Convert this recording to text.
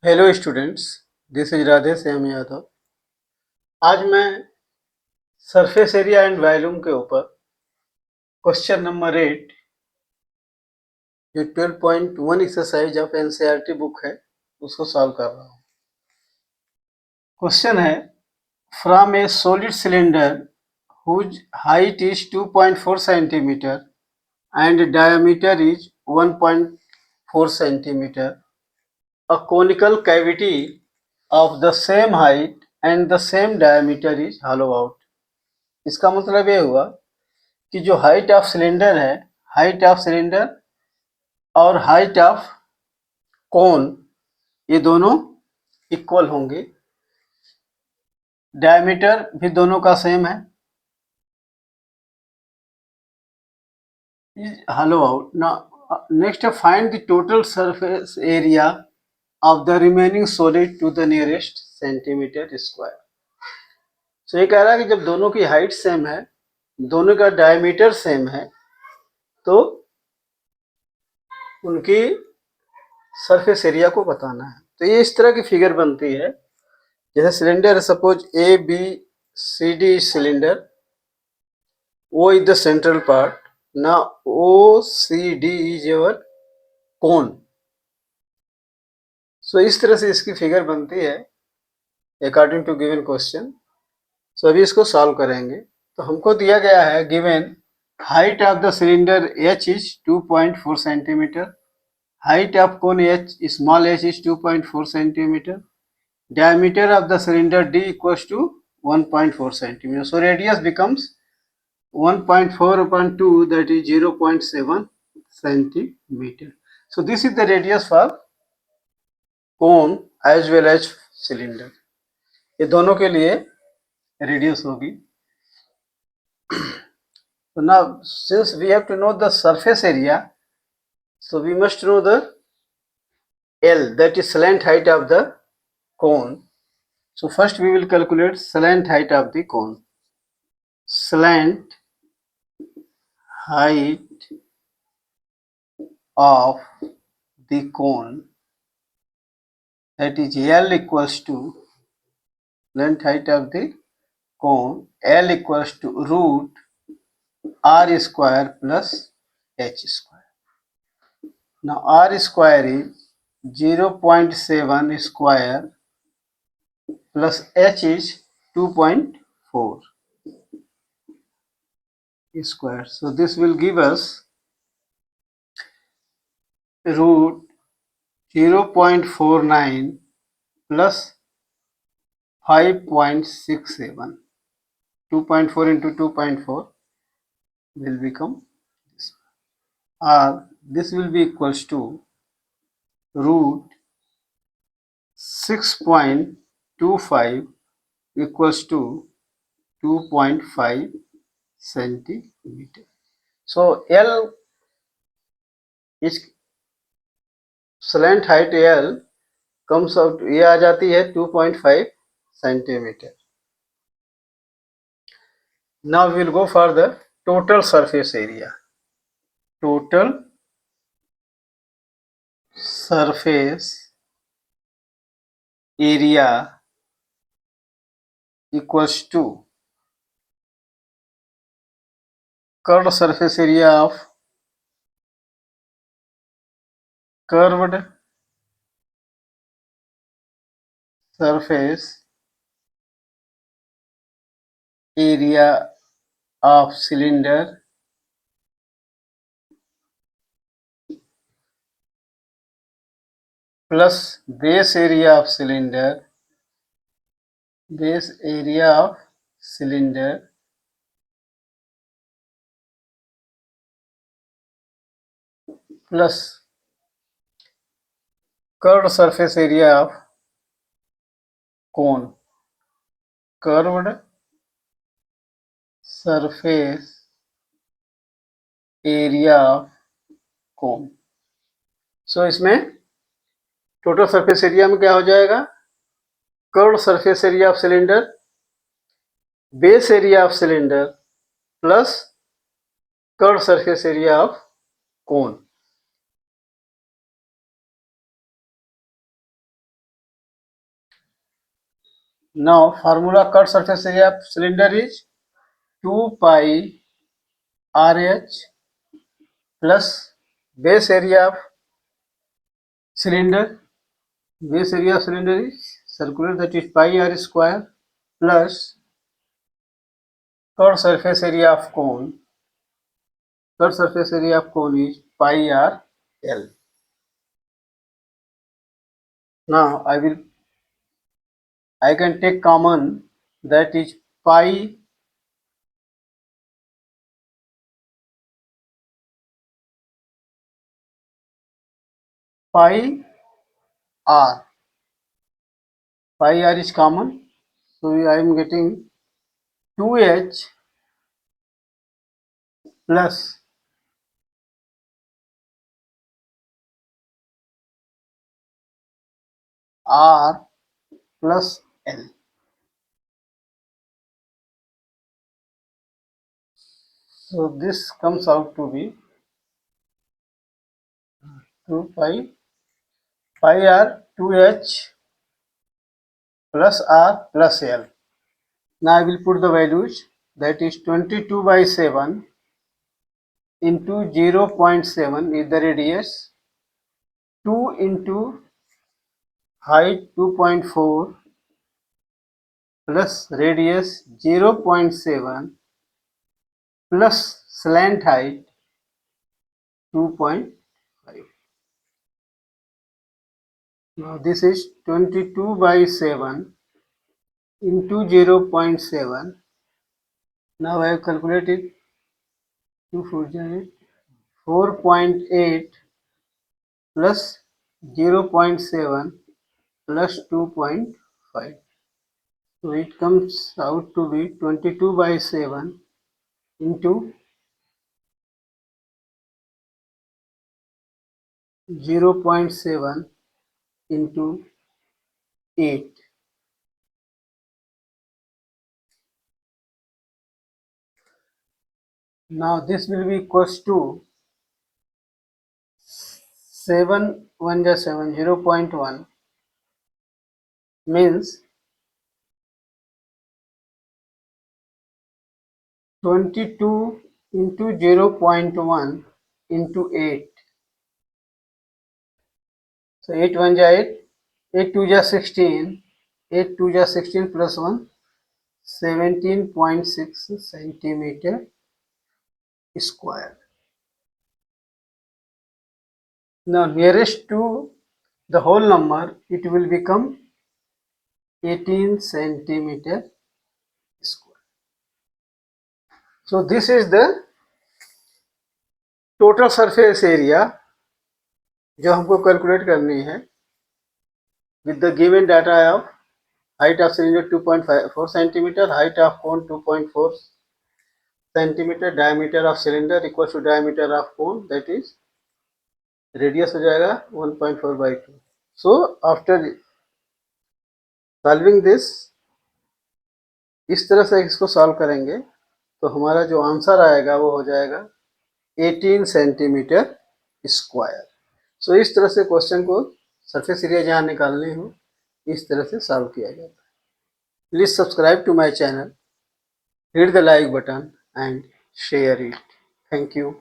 Hello students, this is Radhe Shyam Yadav. आज मैं surface area and volume के ऊपर क्वेश्चन नंबर 8 जो 12.1 एक्सरसाइज ऑफ एनसीईआरटी बुक है उसको सॉल्व कर रहा हूँ। क्वेश्चन है from a solid cylinder whose height is 2.4 centimeter and diameter is 1.4 centimeter, a conical cavity of the same height and the same diameter is hollow out। इसका मतलब ये हुआ कि जो हाइट ऑफ सिलेंडर है, हाइट ऑफ सिलेंडर और height of कोन ये दोनों इक्वल होंगे, डायमीटर भी दोनों का सेम है, hollow out। now next find the total surface area of the remaining solid to the nearest centimeter square। so ये कह रहा है कि जब दोनों की हाइट सेम है, दोनों का डायमीटर सेम है, तो उनकी सरफेस एरिया को बताना है। तो ये इस तरह की फिगर बनती है, जैसे सिलेंडर है, suppose A B C D cylinder, O is the central part, ना O C D is your cone. So इस तरह से इसकी फिगर बनती है according to given question. So अभी इसको सॉल्व करेंगे। तो हमको दिया गया है given height of the cylinder H is 2.4 centimeter, height of cone H small H is 2.4 centimeter, diameter of the cylinder D equals to 1.4 centimeter. So radius becomes 1.4 upon 2, that is 0.7 centimeter. So this is the radius for cone as well as cylinder. ये दोनों के लिए radius होगी। So now since we have to know the surface area, so we must know the L, that is slant height of the cone. So first we will calculate slant height of the cone. Slant height of the cone, that is L equals to length height of the cone, L equals to root R square plus H square. Now R square is 0.7 square plus H is 2.4 square. So this will give us root 0.49 plus 5.67. 2.4 into 2.4 will become this, or this will be equals to root 6.25 equals to 2.5 centimeter. So L is slant height L comes out, ये आ जाती है 2.5 centimeter. Now we will go for the total surface area. Total surface area equals to curved surface area of curved surface area of cylinder plus base area of cylinder, base area of cylinder plus curved surface area of cone, curved surface area of cone। सो इसमें total surface area में क्या हो जाएगा, curved surface area of cylinder, base area of cylinder plus curved surface area of cone. Now formula cut surface area of cylinder is 2 pi RH plus base area of cylinder. Base area of cylinder is circular, that is pi r square, plus cut surface area of cone. Cut surface area of cone is pi r L. Now I can take common, that is pi r. Pi r is common, so I am getting 2h plus r plus L. So this comes out to be 2 pi r 2h plus r plus L. Now I will put the values, that is 22 by 7 into 0.7 is the radius, 2 into height 2.4 plus radius 0.7 plus slant height 2.5. Now this is 22 by 7 into 0.7. Now I have calculated 2 4 4.8 plus 0.7 plus 2.5. So it comes out to be 22 by 7 into 0.7 into 8. Now this will be equals to 7 1 ja 7, 0.1 means 22 into 0.1 into 8. So 8 1 ja 8, 8 2 ja 16, 8 2 ja 16 plus 1, 17.6 centimeter square. Now nearest to the whole number, it will become 18 centimeter square. So this is the total surface area जो हमको calculate करनी है with the given data of height of cylinder 2.4 centimeter, height of cone 2.4 centimeter, diameter of cylinder equals to diameter of cone, that is radius हो जाएगा 1.4 by 2. So after solving this, इस तरह से इसको सॉल्व करेंगे तो हमारा जो आंसर आएगा वो हो जाएगा 18 सेंटीमीटर स्क्वायर. सो इस तरह से क्वेश्चन को सरफेस एरिया जहाँ निकालनी हो इस तरह से सॉल्व किया जाता है. Please subscribe to my channel, hit the like button and share it. Thank you.